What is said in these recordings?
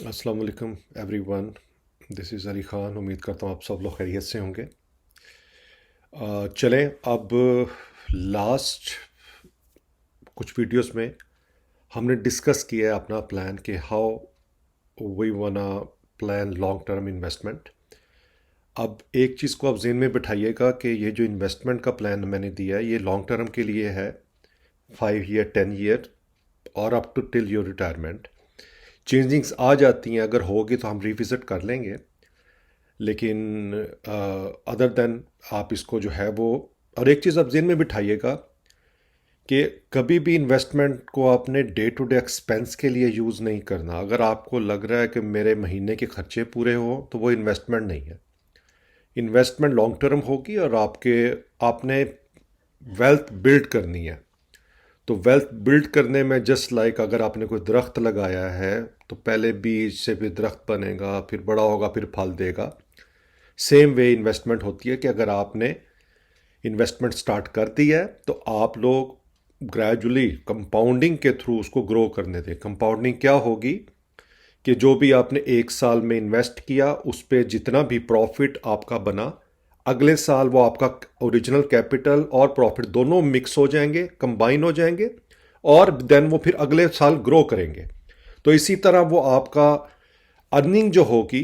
अस्सलाम वालेकुम everyone. This is Ali Khan. उम्मीद करता हूँ आप सब लोग खैरियत से होंगे। चलें अब लास्ट कुछ वीडियोस में हमने डिस्कस किया है अपना प्लान कि हाउ वी वाना प्लान लॉन्ग टर्म इन्वेस्टमेंट। अब एक चीज़ को आप जेहन में बिठाइएगा कि ये जो इन्वेस्टमेंट का प्लान मैंने दिया है ये लॉन्ग टर्म के लिए है, 5 ईयर 10 ईयर और up to till your retirement. Changings आ जाती हैं, अगर होगी तो हम रिविज़िट कर लेंगे, लेकिन अदर देन आप इसको जो है वो, और एक चीज़ आप जेहन में बिठाइएगा कि कभी भी इन्वेस्टमेंट को आपने डे टू डे एक्सपेंस के लिए यूज़ नहीं करना। अगर आपको लग रहा है कि मेरे महीने के खर्चे पूरे हो तो वो इन्वेस्टमेंट नहीं है। इन्वेस्टमेंट लॉन्ग टर्म होगी और आपने वेल्थ बिल्ड करनी है। तो वेल्थ बिल्ड करने में जस्ट लाइक अगर आपने कोई दरख्त लगाया है तो पहले बीज से फिर दरख्त बनेगा, फिर बड़ा होगा, फिर फल देगा। सेम वे इन्वेस्टमेंट होती है कि अगर आपने इन्वेस्टमेंट स्टार्ट कर दी है तो आप लोग ग्रेजुअली कंपाउंडिंग के थ्रू उसको ग्रो करने दें। कंपाउंडिंग क्या होगी कि जो भी आपने एक साल में इन्वेस्ट किया उस पर जितना भी प्रॉफिट आपका बना, अगले साल वो आपका ओरिजिनल कैपिटल और प्रॉफिट दोनों मिक्स हो जाएंगे, कंबाइन हो जाएंगे, और देन वो फिर अगले साल ग्रो करेंगे। तो इसी तरह वो आपका अर्निंग जो होगी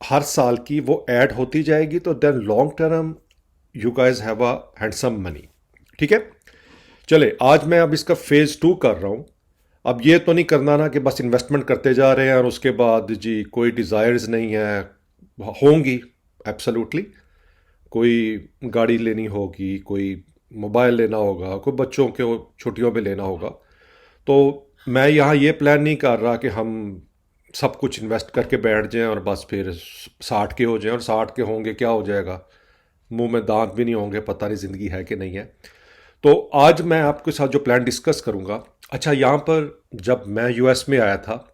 हर साल की वो ऐड होती जाएगी। तो then long term you guys have a handsome money. ठीक है, चले आज मैं अब इसका फेज़ 2 कर रहा हूँ। अब ये तो नहीं करना ना कि बस इन्वेस्टमेंट करते जा रहे हैं और उसके बाद जी कोई डिज़ायर्स नहीं है। होंगी, एब्सोल्युटली। कोई गाड़ी लेनी होगी, कोई मोबाइल लेना होगा, कोई बच्चों के छुट्टियों में लेना होगा। तो मैं यहाँ ये प्लान नहीं कर रहा कि हम सब कुछ इन्वेस्ट करके बैठ जाएं और बस फिर 60 के हो जाएं, और 60 के होंगे क्या हो जाएगा, मुंह में दांत भी नहीं होंगे, पता नहीं ज़िंदगी है कि नहीं है। तो आज मैं आपके साथ जो प्लान डिस्कस करूँगा, अच्छा यहाँ पर जब मैं यूएस में आया था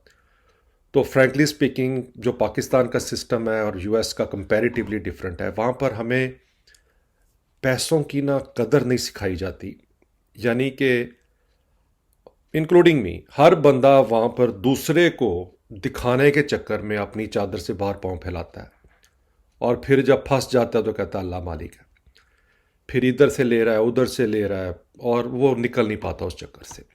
तो फ्रैंकली स्पीकिंग जो पाकिस्तान का सिस्टम है और यूएस का कंपैरेटिवली डिफरेंट है। वहाँ पर हमें पैसों की ना कदर नहीं सिखाई जाती, यानी कि इंक्लूडिंग मी। हर बंदा वहाँ पर दूसरे को दिखाने के चक्कर में अपनी चादर से बाहर पाँव फैलाता है, और फिर जब फंस जाता है तो कहता है अल्लाह मालिक है। फिर इधर से ले रहा है, उधर से ले रहा है, और वो निकल नहीं पाता उस चक्कर से।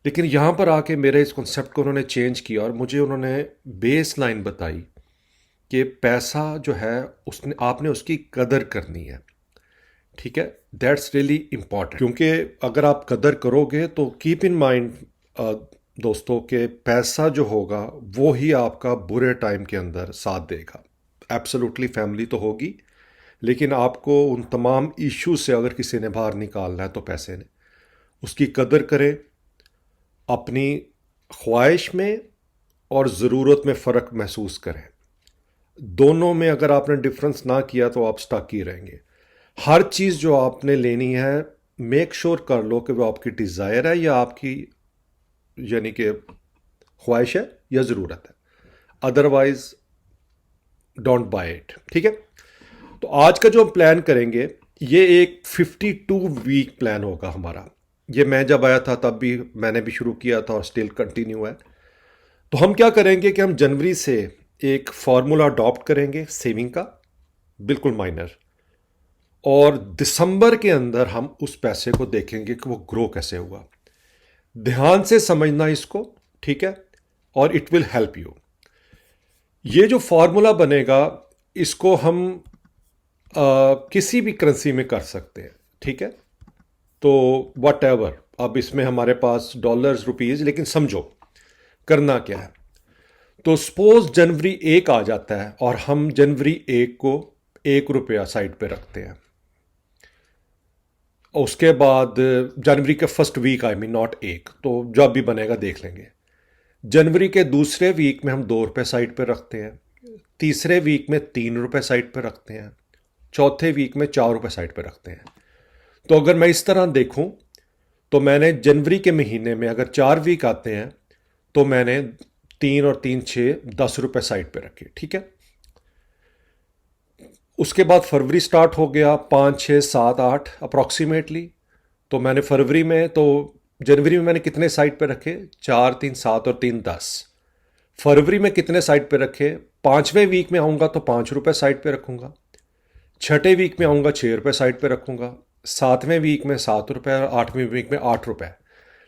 लेकिन यहाँ पर आके मेरे इस कॉन्सेप्ट को उन्होंने चेंज किया और मुझे उन्होंने बेस लाइन बताई कि पैसा जो है उसने आपने उसकी कदर करनी है। ठीक है, दैट्स रियली इम्पॉर्टेंट, क्योंकि अगर आप कदर करोगे तो कीप इन माइंड दोस्तों के पैसा जो होगा वो ही आपका बुरे टाइम के अंदर साथ देगा। एब्सोल्युटली फैमिली तो होगी, लेकिन आपको उन तमाम इश्यू से अगर किसी ने बाहर निकालना है तो पैसे ने। उसकी कदर करें, अपनी ख्वाहिश में और ज़रूरत में फ़र्क महसूस करें। दोनों में अगर आपने डिफरेंस ना किया तो आप स्टक ही रहेंगे। हर चीज़ जो आपने लेनी है मेक श्योर कर लो कि वो आपकी डिज़ायर है या आपकी, यानी कि ख्वाहिश है या ज़रूरत है। Otherwise don't buy it. ठीक है, तो आज का जो हम प्लान करेंगे ये एक 52 वीक प्लान होगा हमारा। ये मैं जब आया था तब भी मैंने भी शुरू किया था और स्टिल कंटिन्यू है। तो हम क्या करेंगे कि हम जनवरी से एक फार्मूला अडॉप्ट करेंगे सेविंग का, बिल्कुल माइनर, और दिसंबर के अंदर हम उस पैसे को देखेंगे कि वो ग्रो कैसे हुआ। ध्यान से समझना इसको, ठीक है, और इट विल हेल्प यू। ये जो फार्मूला बनेगा इसको हम किसी भी करेंसी में कर सकते हैं। ठीक है, तो वट एवर, अब इसमें हमारे पास डॉलर्स रुपीज़, लेकिन समझो करना क्या है। तो सपोज जनवरी 1 आ जाता है और हम जनवरी 1 को 1 रुपया साइड पे रखते हैं। उसके बाद जनवरी के first week, I mean not एक, तो जब भी बनेगा देख लेंगे। जनवरी के दूसरे वीक में हम 2 रुपये साइड पे रखते हैं, तीसरे वीक में 3 रुपये साइड पे रखते हैं, चौथे वीक में 4 रुपये साइड पे रखते हैं। तो अगर मैं इस तरह देखूं तो मैंने जनवरी के महीने में अगर 4 वीक आते हैं तो मैंने 3 और 3 6 10 रुपये साइड पे रखे। ठीक है, उसके बाद फरवरी स्टार्ट हो गया, 5 6 7 8 अप्रॉक्सीमेटली। तो मैंने फरवरी में, तो जनवरी में मैंने कितने साइड पे रखे, 4 3 7 और 3 10। फरवरी में कितने साइड पे रखे? 5वें वीक में आऊँगा तो ₹5 साइड पे रखूँगा, छठे वीक में आऊँगा ₹6 साइड पे रखूँगा, 7वें वीक में ₹7 और 8वें वीक में ₹8।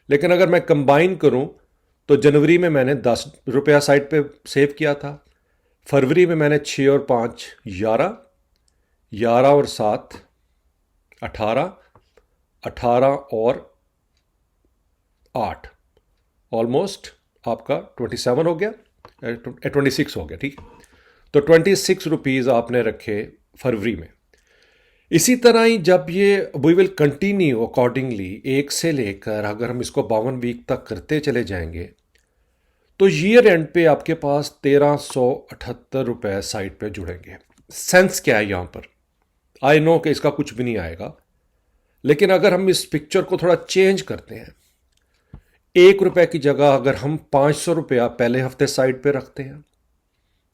लेकिन अगर मैं कंबाइन करूँ तो जनवरी में मैंने ₹10 साइड पे सेव किया था, फरवरी में मैंने 6 और 5 11, 11 और 7 18, 18 और 8 ऑलमोस्ट आपका 27 हो गया, 26 हो गया, ठीक है। तो ₹26 आपने रखे फरवरी में। इसी तरह ही जब ये वी विल कंटिन्यू अकॉर्डिंगली, एक से लेकर अगर हम इसको 52 वीक तक करते चले जाएंगे तो ईयर एंड पे आपके पास ₹1378 साइड पे जुड़ेंगे। सेंस क्या है यहाँ पर? आई नो कि इसका कुछ भी नहीं आएगा, लेकिन अगर हम इस पिक्चर को थोड़ा चेंज करते हैं, ₹1 की जगह अगर हम ₹500 पहले हफ्ते साइड पे रखते हैं,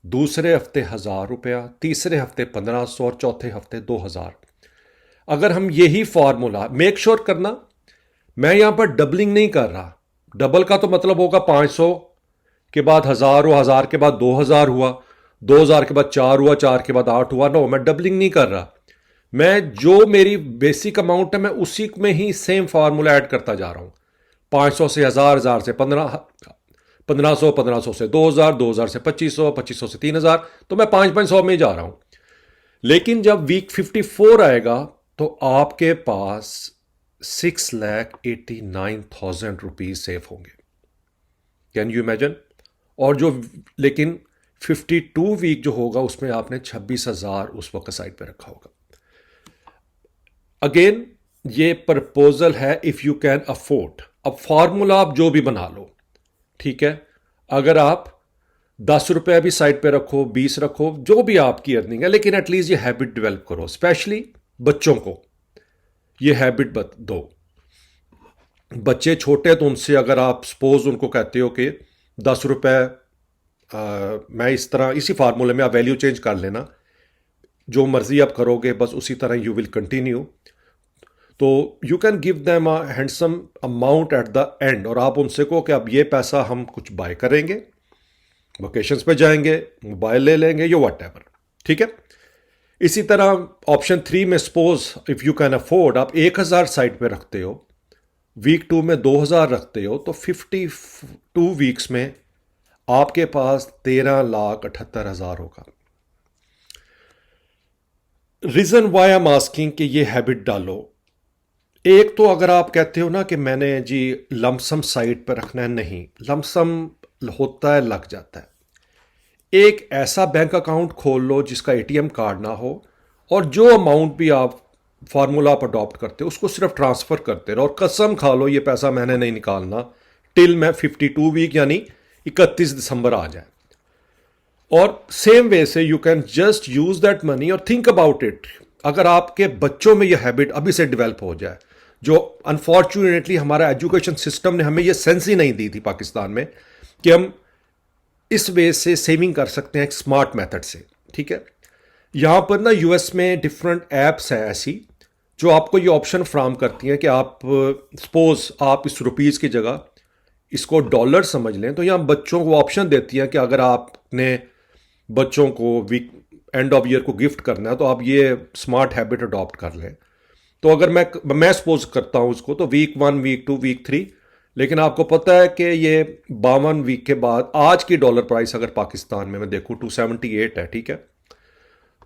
दूसरे हफ्ते ₹1000, तीसरे हफ्ते 1500 और चौथे हफ्ते 2000, अगर हम यही फॉर्मूला, मेक श्योर करना मैं यहां पर डबलिंग नहीं कर रहा। डबल का तो मतलब होगा 500 के बाद 1000 हुआ, 1000 के बाद 2000 हुआ, 2000 के बाद 4 हुआ, 4 के बाद 8 हुआ। नो, मैं डबलिंग नहीं कर रहा। मैं जो मेरी बेसिक अमाउंट है मैं उसी में ही सेम फार्मूला ऐड करता जा रहा हूं। 500 से 1000, 1000 से 15, 1500, 1500 से 2000, 2000 से 2500, 2500 से 3000, तो मैं 500 में जा रहा हूं। लेकिन जब वीक 54 आएगा तो आपके पास ₹6,89,000 सेफ होंगे। Can you imagine? और जो लेकिन 52 वीक जो होगा उसमें आपने 26,000 उस वक्त साइड पे रखा होगा। अगेन ये प्रपोजल है इफ यू कैन अफोर्ड। अब फॉर्मूला आप जो भी बना लो, ठीक है। अगर आप ₹10 भी साइड पे रखो, 20 रखो, जो भी आपकी अर्निंग है, लेकिन एटलीस्ट ये हैबिट डेवलप करो। स्पेशली बच्चों को ये हैबिट दो। बच्चे छोटे तो उनसे अगर आप सपोज उनको कहते हो कि ₹10 मैं इस तरह इसी फार्मूले में आप वैल्यू चेंज कर लेना, जो मर्जी आप करोगे बस उसी तरह यू विल कंटिन्यू, तो you can give them a handsome amount at the end. और आप उनसे कहो कि अब ये पैसा हम कुछ बाय करेंगे, वेकेशंस पे जाएंगे, मोबाइल ले लेंगे, यो वट एवर, ठीक है। इसी तरह ऑप्शन 3 में suppose if you can afford, आप 1000 साइड पे रखते हो, वीक 2 में 2000 रखते हो, तो 52 वीक्स में आपके पास 13,78,000 होगा। Reason why I am asking कि ये हैबिट डालो। एक तो अगर आप कहते हो ना कि मैंने जी लमसम साइड पर रखना है, नहीं, लमसम होता है, लग जाता है। एक ऐसा बैंक अकाउंट खोल लो जिसका एटीएम कार्ड ना हो, और जो अमाउंट भी आप फार्मूला आप अडॉप्ट करते हो उसको सिर्फ ट्रांसफर करते रहो, और कसम खा लो ये पैसा मैंने नहीं निकालना टिल मैं 52 वीक यानी 31 दिसंबर आ जाए। और सेम वे से you can just use that money और थिंक अबाउट इट। अगर आपके बच्चों में यह हैबिट अभी से डेवलप हो जाए, जो अनफॉर्चुनेटली हमारा एजुकेशन सिस्टम ने हमें यह सेंस ही नहीं दी थी पाकिस्तान में कि हम इस वे से सेविंग कर सकते हैं एक स्मार्ट मेथड से, ठीक है। यहां पर ना यूएस में डिफरेंट ऐप्स हैं ऐसी जो आपको ये ऑप्शन फ्राहम करती हैं कि आप सपोज आप इस रुपीज़ की जगह इसको डॉलर समझ लें, तो यहाँ बच्चों को ऑप्शन देती हैं कि अगर आपने बच्चों को वीक एंड ऑफ ईयर को गिफ्ट करना है तो आप ये स्मार्ट हैबिट अडॉप्ट कर लें। तो अगर मैं सपोज करता हूँ उसको, तो वीक 1, वीक 2, वीक 3, लेकिन आपको पता है कि ये 52 वीक के बाद आज की डॉलर प्राइस अगर पाकिस्तान में मैं देखूँ 278 है, ठीक है,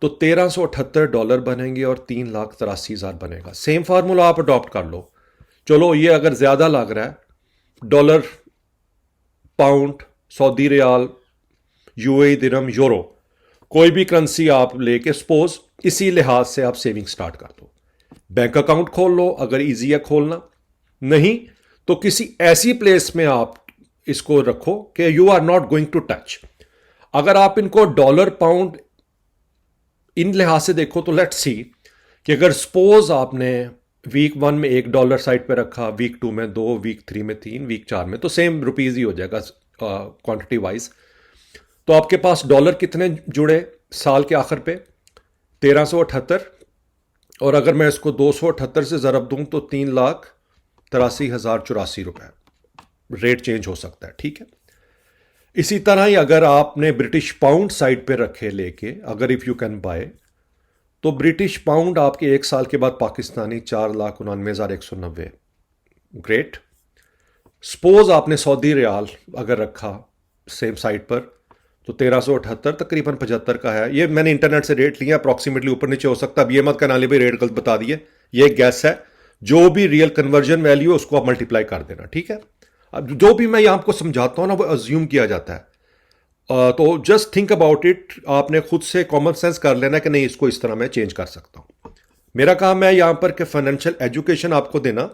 तो $1378 बनेंगे और 3,83,000 बनेगा। सेम फार्मूला आप अडॉप्ट कर लो। चलो ये अगर ज़्यादा लग रहा है, dollar, pound, Saudi riyal, UAE dirham, euro, कोई भी करेंसी आप लेके सपोज इसी लिहाज से आप सेविंग स्टार्ट कर दो। बैंक अकाउंट खोल लो अगर इजी है खोलना, नहीं तो किसी ऐसी प्लेस में आप इसको रखो कि you are not going to touch. अगर आप इनको डॉलर, पाउंड इन लिहाज से देखो तो लेट्स सी कि अगर सपोज आपने वीक 1 में $1 साइड पे रखा, वीक 2 में 2, वीक 3 में 3, वीक 4 में, तो सेम रुपीज़ ही हो जाएगा क्वांटिटी वाइज। तो आपके पास डॉलर कितने जुड़े साल के आखिर पे? 1378, और अगर मैं इसको 278 से ज़रब दूं तो 3,83,084 रुपए। रेट चेंज हो सकता है, ठीक है। इसी तरह ही अगर आपने ब्रिटिश पाउंड साइड पे रखे लेके, अगर इफ़ यू कैन बाय, तो ब्रिटिश पाउंड आपके 1 साल के बाद पाकिस्तानी 4,99,190। ग्रेट। सपोज आपने सऊदी रियाल अगर रखा सेम साइट पर, तो 1378 तकरीबन 75 का है। ये मैंने इंटरनेट से रेट लिया, अप्रॉक्सीमेटली ऊपर नीचे हो सकता है। अब ये मत कहना भाई रेट गलत बता दिए, ये एक गैस है। जो भी रियल कन्वर्जन वैल्यू है उसको आप मल्टीप्लाई कर देना, ठीक है। अब जो भी मैं यहाँ आपको समझाता हूँ ना, वो अज्यूम किया जाता है। तो जस्ट थिंक अबाउट इट, आपने खुद से कॉमन सेंस कर लेना कि नहीं इसको इस तरह मैं चेंज कर सकता हूँ। मेरा काम है यहाँ पर कि फाइनेंशियल एजुकेशन आपको देना,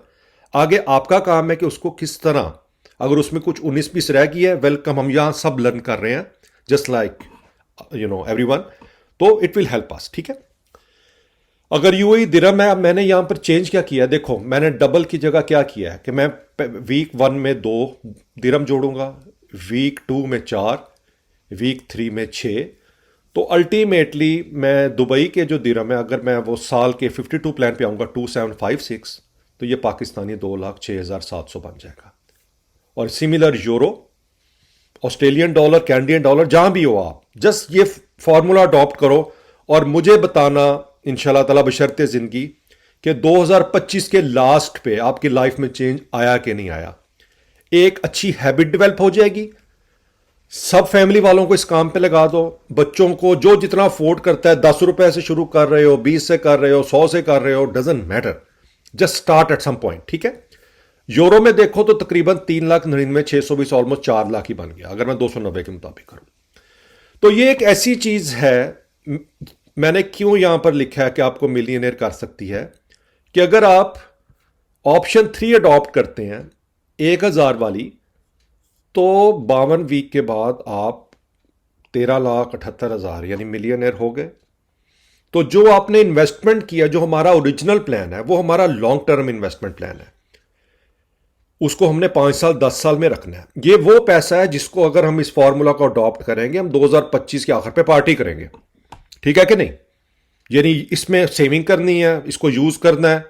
आगे आपका काम है कि उसको किस तरह, अगर उसमें कुछ 19-20 रह गई है, वेलकम, हम यहाँ सब लर्न कर रहे हैं, जस्ट लाइक एवरीवन। तो इट विल हेल्प अस, ठीक है। अगर यूएई दिरहम है, मैंने यहां पर चेंज क्या किया है, देखो मैंने डबल की जगह क्या किया है कि मैं वीक 1 में 2 दिरहम जोड़ूंगा, वीक 2 में 4, वीक 3 में 6। तो अल्टीमेटली मैं दुबई के जो दिरहम है, अगर मैं वो साल के 52 प्लान पे आऊंगा 2756, तो ये पाकिस्तानी 2,06,700 बन जाएगा। और similar euro, Australian dollar, Canadian dollar, जहां भी हो आप जस्ट ये फॉर्मूला अडॉप्ट करो और मुझे बताना इंशाल्लाह ताला बशर्ते जिंदगी कि 2025 के लास्ट पे आपकी लाइफ में चेंज आया कि नहीं आया। एक अच्छी हैबिट डेवलप हो जाएगी। सब फैमिली वालों को इस काम पे लगा दो। बच्चों को जो जितना अफोर्ड करता है, 10 रुपए से शुरू कर रहे हो, 20 से कर रहे हो, 100 से कर रहे हो, doesn't matter, just start at some point, ठीक है। यूरो में देखो तो तकरीबन 3,99,620 ऑलमोस्ट 4 लाख ही बन गया, अगर मैं 290 के मुताबिक करूं। तो ये एक ऐसी चीज है, मैंने क्यों यहां पर लिखा है कि आपको मिलियनेयर कर सकती है, कि अगर आप ऑप्शन 3 अडॉप्ट करते हैं 1,000 वाली, तो 52 वीक के बाद आप 13,78,000 यानी मिलियनेयर हो गए। तो जो आपने इन्वेस्टमेंट किया, जो हमारा ओरिजिनल प्लान है, वो हमारा लॉन्ग टर्म इन्वेस्टमेंट प्लान है, उसको हमने 5 साल 10 साल में रखना है। ये वो पैसा है जिसको अगर हम इस फॉर्मूला को अडॉप्ट करेंगे, हम 2025 के आखिर पे पार्टी करेंगे, ठीक है कि नहीं। यानी इसमें सेविंग करनी है, इसको यूज करना है,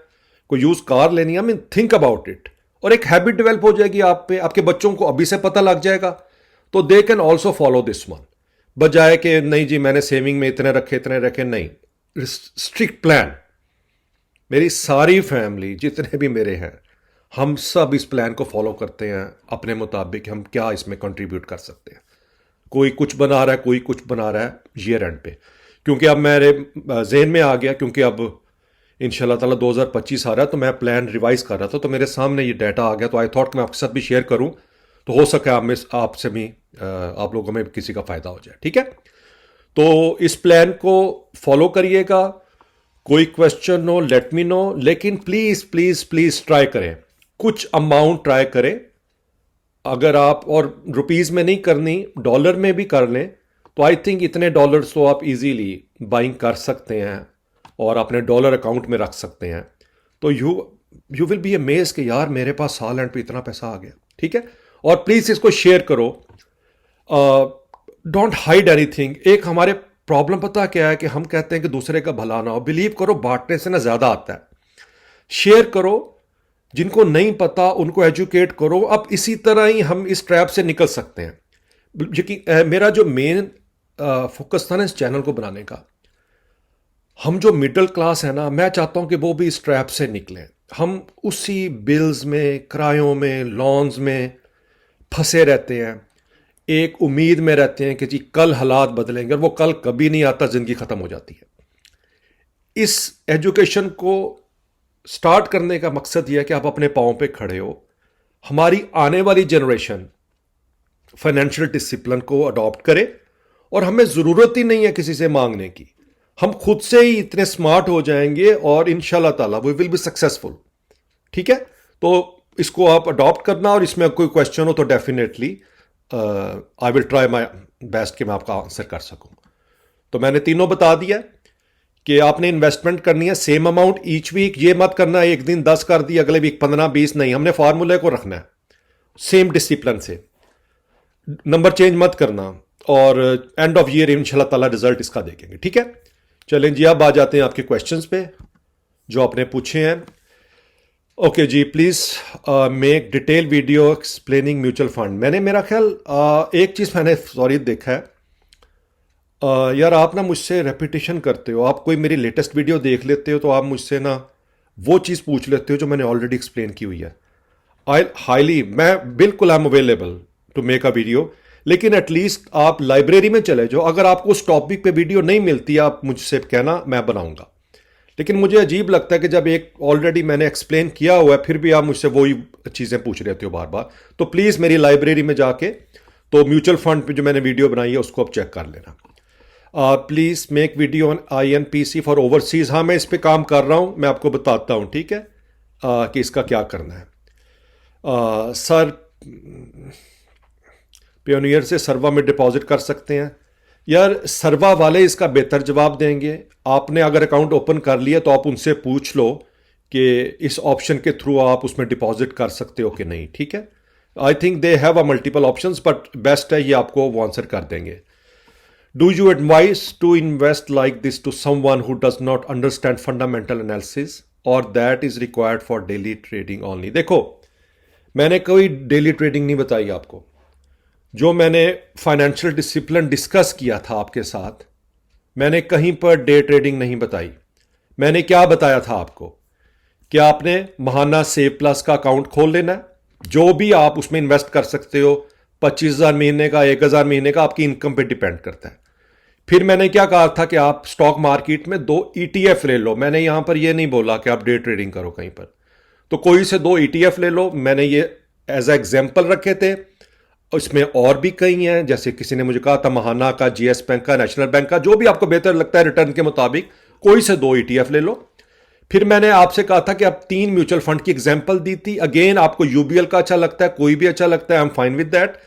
कोई यूज कार लेनी है, I mean think about it. और एक हैबिट डेवलप हो जाएगी आप पे, आपके बच्चों को अभी से पता लग जाएगा, तो they can also follow this one, बजाय कि नहीं जी मैंने सेविंग में इतने रखे, नहीं। Strict plan. मेरी सारी फैमिली जितने भी मेरे हैं, हम सब इस प्लान को फॉलो करते हैं अपने मुताबिक, हम क्या इसमें कंट्रीब्यूट कर सकते हैं। कोई कुछ बना रहा है, कोई कुछ बना रहा है ईयर एंड पे। क्योंकि अब मेरे जेहन में आ गया, क्योंकि अब इंशाल्लाह ताला 2025 आ रहा है, तो मैं प्लान रिवाइज कर रहा था, तो मेरे सामने ये डाटा आ गया, तो आई थॉट मैं आपके साथ भी शेयर करूं, तो हो सके आपसे भी आप लोगों में किसी का फायदा हो जाए, ठीक है। तो इस प्लान को फॉलो करिएगा। कोई क्वेश्चन हो लेट मी नो, लेकिन प्लीज प्लीज प्लीज ट्राई करें, कुछ अमाउंट ट्राई करें। अगर आप, और रुपीस में नहीं करनी, डॉलर में भी कर लें, तो आई थिंक इतने डॉलर्स तो आप इजीली बाइंग कर सकते हैं और अपने डॉलर अकाउंट में रख सकते हैं। तो यू विल बी अमेज कि यार मेरे पास साल एंड पे इतना पैसा आ गया, ठीक है। और प्लीज इसको शेयर करो, डोंट हाइड एनीथिंग। एक हमारे प्रॉब्लम पता क्या है कि हम कहते हैं कि दूसरे का भला ना हो। बिलीव करो, बांटने से ना ज्यादा आता है। शेयर करो, जिनको नहीं पता उनको एजुकेट करो। अब इसी तरह ही हम इस ट्रैप से निकल सकते हैं। मेरा जो मेन फोकस था ना इस चैनल को बनाने का, हम जो मिडिल क्लास है ना, मैं चाहता हूं कि वो भी इस ट्रैप से निकलें। हम उसी बिल्स में, किरायों में, लॉन्स में फंसे रहते हैं, एक उम्मीद में रहते हैं कि जी कल हालात बदलेंगे, और वो कल कभी नहीं आता, जिंदगी खत्म हो जाती है। इस एजुकेशन को स्टार्ट करने का मकसद यह है कि आप अपने पांव पे खड़े हो। हमारी आने वाली जनरेशन फाइनेंशियल डिसिप्लिन को अडॉप्ट करे, और हमें जरूरत ही नहीं है किसी से मांगने की। हम खुद से ही इतने स्मार्ट हो जाएंगे और इंशाल्लाह ताला वी विल बी सक्सेसफुल, ठीक है। तो इसको आप अडॉप्ट करना, और इसमें कोई क्वेश्चन हो तो definitely I will try my best कि मैं आपका आंसर कर सकूं। तो मैंने तीनों बता दिया कि आपने इन्वेस्टमेंट करनी है सेम अमाउंट ईच वीक। ये मत करना एक दिन 10 कर दी, अगले वीक 15-20, नहीं। हमने फार्मूले को रखना है सेम डिसिप्लिन से, नंबर चेंज मत करना, और एंड ऑफ ईयर इंशाल्लाह ताला रिजल्ट इसका देखेंगे, ठीक है। चलें जी, अब आ जाते हैं आपके क्वेश्चंस पे जो आपने पूछे हैं। ओके जी, please make detail video explaining mutual fund. मैंने मेरा ख्याल एक चीज़ मैंने सॉरी देखा है। यार आप ना मुझसे रेपिटेशन करते हो। आप कोई मेरी लेटेस्ट वीडियो देख लेते हो तो आप मुझसे ना वो चीज़ पूछ लेते हो जो मैंने ऑलरेडी एक्सप्लेन की हुई है। आई हाईली मैं बिल्कुल I am available to make a video, लेकिन एटलीस्ट आप लाइब्रेरी में चले जाओ। अगर आपको उस टॉपिक पे वीडियो नहीं मिलती आप मुझसे कहना, मैं बनाऊंगा। लेकिन मुझे अजीब लगता है कि जब एक ऑलरेडी मैंने एक्सप्लेन किया हुआ है फिर भी आप मुझसे वही चीज़ें पूछ रहे हो बार बार। तो प्लीज़ मेरी लाइब्रेरी में जाके तो म्यूचुअल फंड पे जो मैंने वीडियो बनाई है उसको आप चेक कर लेना। Please make video on INPC for overseas. हाँ मैं इस पर काम कर रहा हूँ, मैं आपको बताता हूँ, ठीक है, कि इसका क्या करना है। सर पियोनियर से सर्वा में डिपॉजिट कर सकते हैं। यार सर्वा वाले इसका बेहतर जवाब देंगे। आपने अगर अकाउंट ओपन कर लिया तो आप उनसे पूछ लो कि इस ऑप्शन के थ्रू आप उसमें डिपॉजिट कर सकते हो कि नहीं, ठीक है। I think they have a multiple options, but best है ये आपको वो आंसर कर देंगे। Do you advise to invest like this to someone who does not understand fundamental analysis और that is required for daily trading only. देखो मैंने कोई डेली ट्रेडिंग नहीं बताई आपको। जो मैंने फाइनेंशियल डिसिप्लिन डिस्कस किया था आपके साथ, मैंने कहीं पर डे ट्रेडिंग नहीं बताई। मैंने क्या बताया था आपको कि आपने महाना सेव प्लस का अकाउंट खोल लेना है, जो भी आप उसमें इन्वेस्ट कर सकते हो। 25,000 महीने का, 1,000 महीने का, आपकी इनकम पे डिपेंड करता है। फिर मैंने क्या कहा था कि आप स्टॉक मार्केट में 2 ETF ले लो। मैंने यहां पर यह नहीं बोला कि आप डे ट्रेडिंग करो कहीं पर। तो कोई से 2 ETF ले लो, मैंने ये एज ए एग्जाम्पल रखे थे। इसमें और भी कई हैं, जैसे किसी ने मुझे कहा था महाना का, GS बैंक का, नेशनल बैंक का, जो भी आपको बेहतर लगता है रिटर्न के मुताबिक कोई से 2 ETF ले लो। फिर मैंने आपसे कहा था कि आप 3 म्यूचुअल फंड की एग्जांपल दी थी। अगेन आपको UBL का अच्छा लगता है, कोई भी अच्छा लगता है, I am fine with that.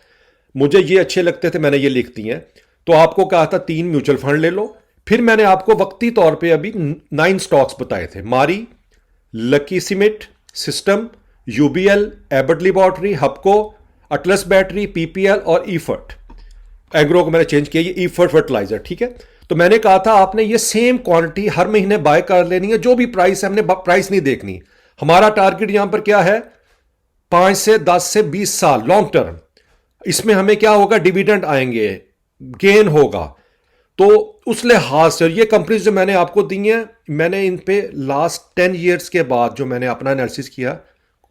मुझे ये अच्छे लगते थे, मैंने ये लिख दी हैं। तो आपको कहा था 3 म्यूचुअल फंड ले लो। फिर मैंने आपको वक्ती तौर पे अभी 9 स्टॉक्स बताए थे। Mari, Lucky cement system, UBL, Abbott laboratory, Hubco, Atlas battery, PPL और ईफर्ट। एग्रो को मैंने चेंज किया, ये ईफर्ट फर्टिलाइजर, ठीक है। तो मैंने कहा था आपने ये सेम क्वांटिटी हर महीने बाय कर लेनी है, जो भी प्राइस है, हमने प्राइस नहीं देखनी। हमारा टारगेट यहां पर क्या है, 5 से 10 से 20 साल लॉन्ग टर्म। इसमें हमें क्या होगा, डिविडेंड आएंगे, गेन होगा। तो उस लिहाज से ये कंपनी जो मैंने आपको दी हैं, मैंने इन पे लास्ट 10 ईयर्स के बाद जो मैंने अपना एनालिसिस किया,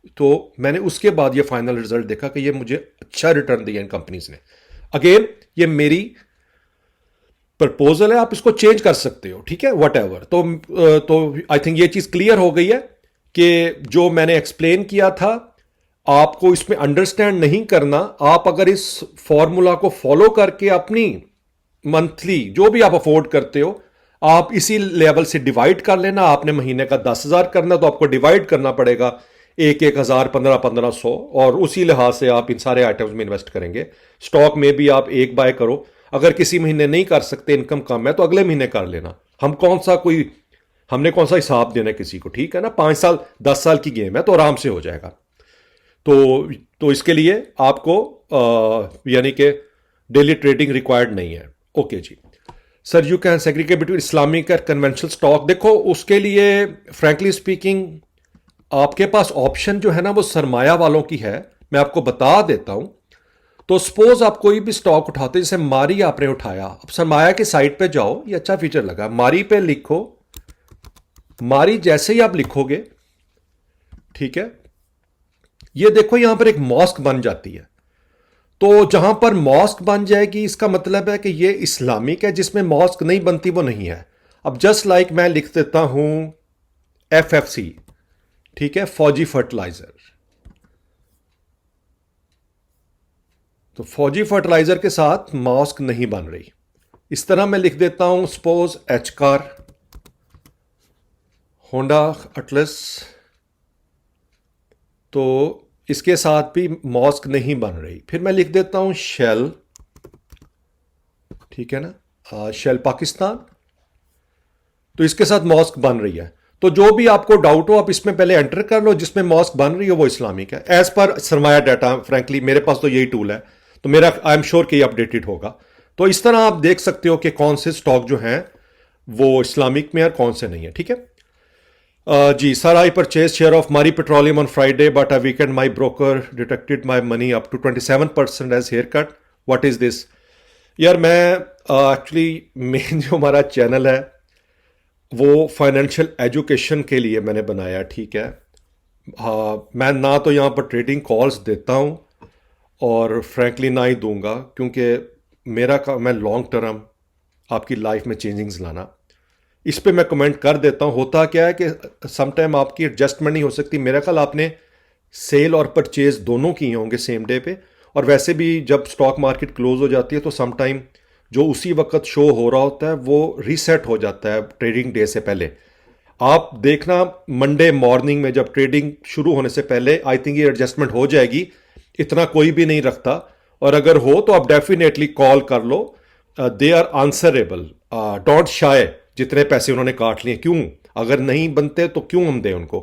तो मैंने उसके बाद ये फाइनल रिजल्ट देखा कि ये मुझे अच्छा रिटर्न दिया इन कंपनीज ने। अगेन ये मेरी प्रपोजल है, आप इसको चेंज कर सकते हो, ठीक है, वट एवर। तो आई थिंक ये चीज क्लियर हो गई है कि जो मैंने एक्सप्लेन किया था आपको इसमें अंडरस्टैंड नहीं करना। आप अगर इस फॉर्मूला को फॉलो करके अपनी मंथली जो भी आप अफोर्ड करते हो, आप इसी लेवल से डिवाइड कर लेना। आपने महीने का 10,000 करना तो आपको डिवाइड करना पड़ेगा 1,000, 1500, और उसी लिहाज से आप इन सारे आइटम्स में इन्वेस्ट करेंगे। स्टॉक में भी आप एक बाय करो। अगर किसी महीने नहीं कर सकते, इनकम कम है, तो अगले महीने कर लेना। हमने कौन सा हिसाब देना है किसी को, ठीक है ना। 5 साल 10 साल की गेम है तो आराम से हो जाएगा। तो इसके लिए आपको यानी कि डेली ट्रेडिंग रिक्वायर्ड नहीं है। ओके जी sir, you can segregate between Islamic और कन्वेंशनल स्टॉक। देखो उसके लिए फ्रैंकली स्पीकिंग आपके पास ऑप्शन जो है ना वो सरमाया वालों की है। मैं आपको बता देता हूं। तो सपोज आप कोई भी स्टॉक उठाते, जैसे मारी आपने उठाया, अब सरमाया की साइट पे जाओ, ये अच्छा फीचर लगा, मारी पे लिखो। मारी जैसे ही आप लिखोगे, ठीक है, ये देखो यहां पर एक मॉस्क बन जाती है। तो जहां पर मॉस्क बन जाएगी इसका मतलब है कि ये इस्लामिक है। जिसमें मॉस्क नहीं बनती वो नहीं है। अब जस्ट लाइक मैं लिख देता हूं FFC, ठीक है, फौजी फर्टिलाइजर। तो फौजी फर्टिलाइजर के साथ मॉस्क नहीं बन रही। इस तरह मैं लिख देता हूं सपोज एचकार, होंडा अटलस, तो इसके साथ भी मॉस्क नहीं बन रही। फिर मैं लिख देता हूं शेल, ठीक है ना, शेल पाकिस्तान, तो इसके साथ मॉस्क बन रही है। तो जो भी आपको डाउट हो आप इसमें पहले एंटर कर लो, जिसमें मॉस्क बन रही हो वो इस्लामिक है एज पर सरमाया डाटा। फ्रैंकली मेरे पास तो यही टूल है, तो मेरा आई एम श्योर कि ये अपडेटेड होगा। तो इस तरह आप देख सकते हो कि कौन से स्टॉक जो हैं वो इस्लामिक में और कौन से नहीं है, ठीक है। जी sir, I purchase share of Mari petroleum on Friday but I weekend my broker detected my money up to 27% as haircut. What is this? यार मैं एक्चुअली मेन जो हमारा चैनल है वो फाइनेंशियल एजुकेशन के लिए मैंने बनाया, ठीक है. हाँ, मैं ना तो यहाँ पर ट्रेडिंग कॉल्स देता हूँ और फ्रैंकली ना ही दूंगा, क्योंकि मेरा काम है लॉन्ग टर्म आपकी लाइफ में चेंजिंग्स लाना. इस पे मैं कमेंट कर देता हूँ. होता क्या है कि समटाइम आपकी एडजस्टमेंट नहीं हो सकती. मेरा ख्याल आपने सेल और परचेज दोनों किए होंगे सेम डे पे, और वैसे भी जब स्टॉक मार्केट क्लोज हो जाती है तो समटाइम जो उसी वक्त शो हो रहा होता है वो रीसेट हो जाता है ट्रेडिंग डे से पहले. आप देखना मंडे मॉर्निंग में जब ट्रेडिंग शुरू होने से पहले आई थिंक ये एडजस्टमेंट हो जाएगी. इतना कोई भी नहीं रखता, और अगर हो तो आप डेफिनेटली कॉल कर लो. They are answerable. Don't shy. जितने पैसे उन्होंने काट लिए, क्यों? अगर नहीं बनते तो क्यों हम दें उनको?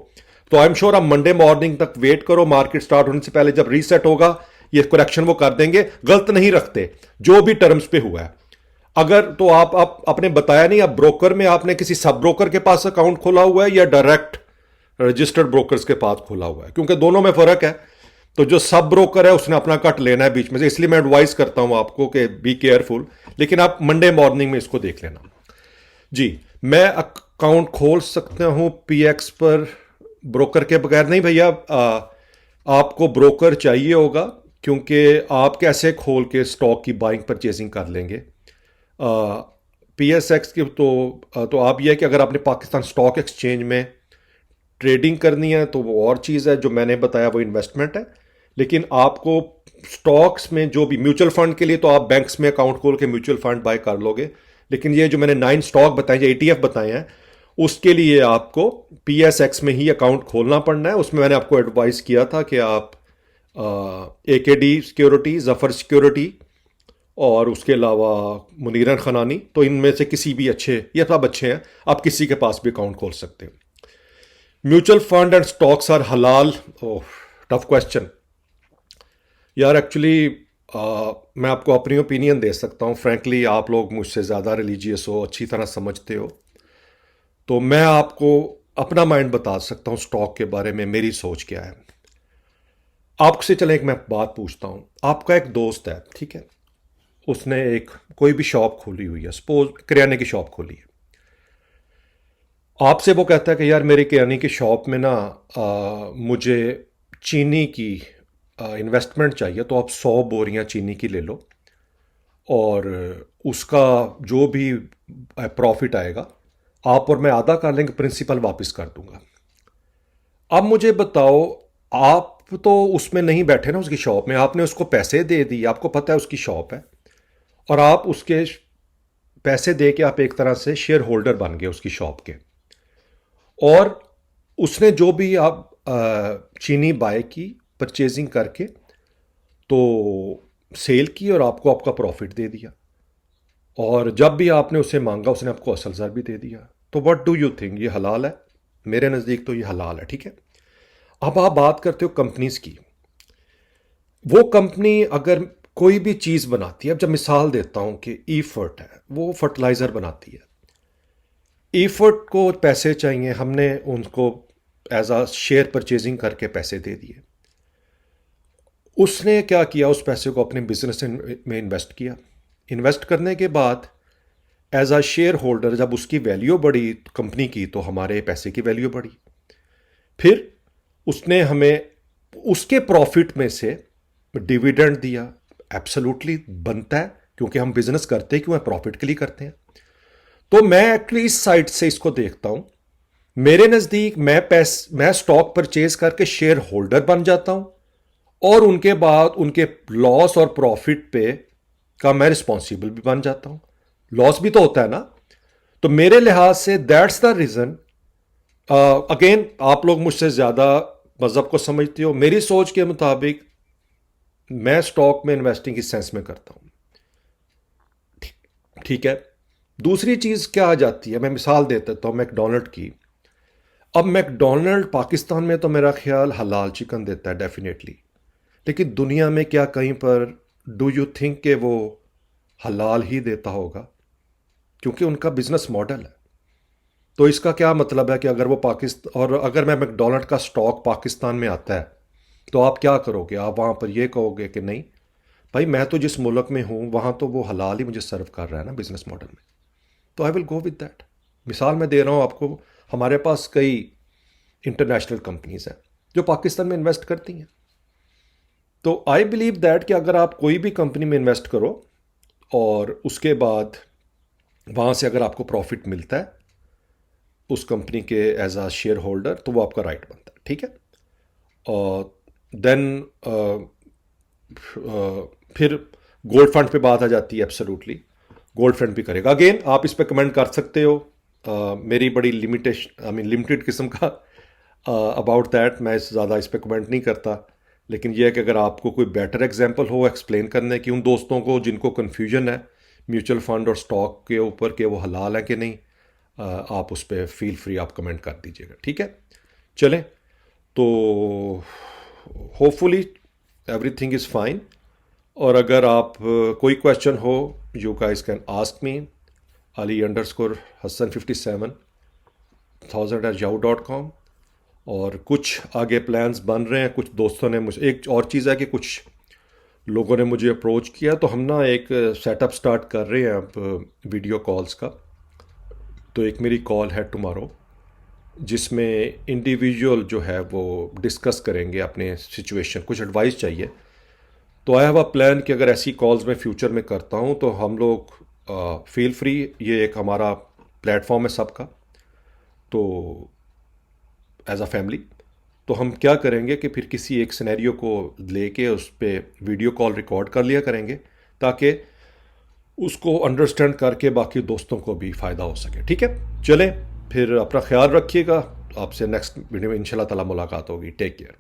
तो आई एम श्योर आप मंडे मॉर्निंग तक वेट करो. मार्केट स्टार्ट होने से पहले जब रीसेट होगा ये करेक्शन वो कर देंगे. गलत नहीं रखते जो भी टर्म्स पे हुआ है. अगर तो आप आपने बताया नहीं, आप ब्रोकर में आपने किसी सब ब्रोकर के पास अकाउंट खोला हुआ है या डायरेक्ट रजिस्टर्ड ब्रोकर्स के पास खोला हुआ है? क्योंकि दोनों में फर्क है. तो जो सब ब्रोकर है उसने अपना कट लेना है बीच में से, इसलिए मैं एडवाइस करता हूं आपको कि बी केयरफुल. लेकिन आप मंडे मॉर्निंग में इसको देख लेना. जी, मैं अकाउंट खोल सकता हूं पीएक्स पर ब्रोकर के बगैर? नहीं भैया, आपको ब्रोकर चाहिए होगा, क्योंकि आप कैसे खोल के स्टॉक की बाइंग परचेजिंग कर लेंगे? पीएसएक्स की तो आप यह है कि अगर आपने पाकिस्तान स्टॉक एक्सचेंज में ट्रेडिंग करनी है तो वो और चीज़ है. जो मैंने बताया वो इन्वेस्टमेंट है. लेकिन आपको स्टॉक्स में जो भी म्यूचुअल फंड के लिए तो आप बैंक्स में अकाउंट खोल के म्यूचुअल फंड बाय कर लोगे. लेकिन ये जो मैंने 9 स्टॉक बताए, जो एटीएफ बताए हैं, उसके लिए आपको पीएसएक्स में ही अकाउंट खोलना पड़ना है. उसमें मैंने आपको एडवाइस किया था कि आप एकेडी सिक्योरिटी, जफर सिक्योरिटी और उसके अलावा मुनीरन खनानी, तो इनमें से किसी भी अच्छे, ये सब अच्छे हैं, आप किसी के पास भी अकाउंट खोल सकते हो. Mutual fund and stocks are हलाल? Oh, tough question. यार एक्चुअली मैं आपको अपनी ओपिनियन दे सकता हूँ. फ्रैंकली आप लोग मुझसे ज़्यादा रिलीजियस हो, अच्छी तरह समझते हो, तो मैं आपको अपना माइंड बता सकता हूँ स्टॉक के बारे में मेरी सोच क्या है. आपसे चले एक मैं बात पूछता हूँ. आपका एक दोस्त है, ठीक है, उसने एक कोई भी शॉप खोली हुई है, सपोज किराने की शॉप खोली है. आपसे वो कहता है कि यार मेरे किराने की शॉप में ना मुझे चीनी की इन्वेस्टमेंट चाहिए, तो आप 100 बोरियां चीनी की ले लो और उसका जो भी प्रॉफिट आएगा आप और मैं आधा कर लेंगे, प्रिंसिपल वापस कर दूंगा. अब मुझे बताओ, आप तो उसमें नहीं बैठे ना उसकी शॉप में, आपने उसको पैसे दे दिए, आपको पता है उसकी शॉप है, और आप उसके पैसे दे के आप एक तरह से शेयर होल्डर बन गए उसकी शॉप के. और उसने जो भी आप चीनी बाय की परचेजिंग करके, तो सेल की और आपको आपका प्रॉफिट दे दिया, और जब भी आपने उसे मांगा उसने आपको असल ज़र भी दे दिया. तो व्हाट डू यू थिंक, ये हलाल है? मेरे नज़दीक तो ये हलाल है, ठीक है. अब आप बात करते हो कंपनीज की. वो कंपनी अगर कोई भी चीज़ बनाती है, अब जब मिसाल देता हूं कि ईफर्ट है, वो फर्टिलाइज़र बनाती है. ईफर्ट को पैसे चाहिए, हमने उनको एज आ शेयर परचेजिंग करके पैसे दे दिए. उसने क्या किया, उस पैसे को अपने बिजनेस में इन्वेस्ट किया. इन्वेस्ट करने के बाद एज आ शेयर होल्डर जब उसकी वैल्यू बढ़ी कंपनी की, तो हमारे पैसे की वैल्यू बढ़ी. फिर उसने हमें उसके प्रॉफिट में से डिविडेंड दिया. एब्सोल्युटली बनता है, क्योंकि हम बिजनेस करते क्यों है? प्रॉफिट के लिए करते हैं. तो मैं एक्चुअली इस साइड से इसको देखता हूं. मेरे नज़दीक मैं स्टॉक परचेज करके शेयर होल्डर बन जाता हूं, और उनके बाद उनके लॉस और प्रॉफिट पे का मैं रिस्पॉन्सिबल भी बन जाता हूं. लॉस भी तो होता है ना. तो मेरे लिहाज से दैट्स द रीज़न. अगेन आप लोग मुझसे ज़्यादा मज़हब को समझते हो. मेरी सोच के मुताबिक मैं स्टॉक में इन्वेस्टिंग इस सेंस में करता हूं. ठीक है. दूसरी चीज़ क्या आ जाती है, मैं मिसाल दे देता हूँ मैकडोनल्ड की. अब मैकडोनल्ड पाकिस्तान में तो मेरा ख्याल हलाल चिकन देता है डेफिनेटली, लेकिन दुनिया में क्या कहीं पर डू यू थिंक कि वो हलाल ही देता होगा? क्योंकि उनका बिजनेस मॉडल है. तो इसका क्या मतलब है कि अगर वो पाकिस्तान, और अगर मैं मैकडोनल्ड का स्टॉक पाकिस्तान में आता है तो आप क्या करोगे? आप वहाँ पर ये कहोगे कि नहीं भाई, मैं तो जिस मुल्क में हूँ वहाँ तो वो हलाल ही मुझे सर्व कर रहा है ना बिजनेस मॉडल में, तो I will go with that. मिसाल मैं दे रहा हूँ आपको, हमारे पास कई इंटरनेशनल कंपनीज हैं जो पाकिस्तान में इन्वेस्ट करती हैं। तो आई बिलीव दैट कि अगर आप कोई भी कंपनी में इन्वेस्ट करो और उसके बाद वहाँ से अगर आपको प्रॉफिट मिलता है उस कंपनी के एज अ शेयर होल्डर, तो वो आपका राइट बनता है, ठीक है। और देन फिर गोल्ड फंड पे बात आ जाती है। एब्सोल्युटली गोल्ड फंड भी करेगा। अगेन आप इस पे कमेंट कर सकते हो। मेरी बड़ी लिमिटेशन, आई मीन लिमिटेड किस्म का अबाउट दैट, मैं ज़्यादा इस पे कमेंट नहीं करता। लेकिन यह है कि अगर आपको कोई बेटर एग्जांपल हो एक्सप्लेन करने की उन दोस्तों को जिनको कन्फ्यूजन है म्यूचुअल फंड और स्टॉक के ऊपर कि वो हलाल है कि नहीं, आप उस पर फील फ्री आप कमेंट कर दीजिएगा, ठीक है। चलें, तो होपफुली एवरीथिंग इज़ फाइन। और अगर आप कोई क्वेश्चन हो, you guys can ask me ali_hassan57,000@yahoo.com। और कुछ आगे प्लान्स बन रहे हैं। कुछ दोस्तों ने मुझे, एक और चीज़ है कि कुछ लोगों ने मुझे अप्रोच किया, तो हम ना एक सेटअप स्टार्ट कर रहे हैं अब वीडियो कॉल्स का। तो एक मेरी कॉल है टुमारो जिसमें इंडिविजुअल जो है वो डिस्कस करेंगे अपने सिचुएशन, कुछ एडवाइस चाहिए। तो आई हैव अ प्लान कि अगर ऐसी कॉल्स मैं फ्यूचर में करता हूँ तो हम लोग फील फ्री, ये एक हमारा प्लेटफॉर्म है सबका, तो एज अ फैमिली तो हम क्या करेंगे कि फिर किसी एक सिनेरियो को लेके उस पर वीडियो कॉल रिकॉर्ड कर लिया करेंगे ताकि उसको अंडरस्टैंड करके बाकी दोस्तों को भी फ़ायदा हो सके, ठीक है। चलें, फिर अपना ख्याल रखिएगा। आपसे नेक्स्ट वीडियो में इंशाल्लाह ताला मुलाकात होगी। Take care.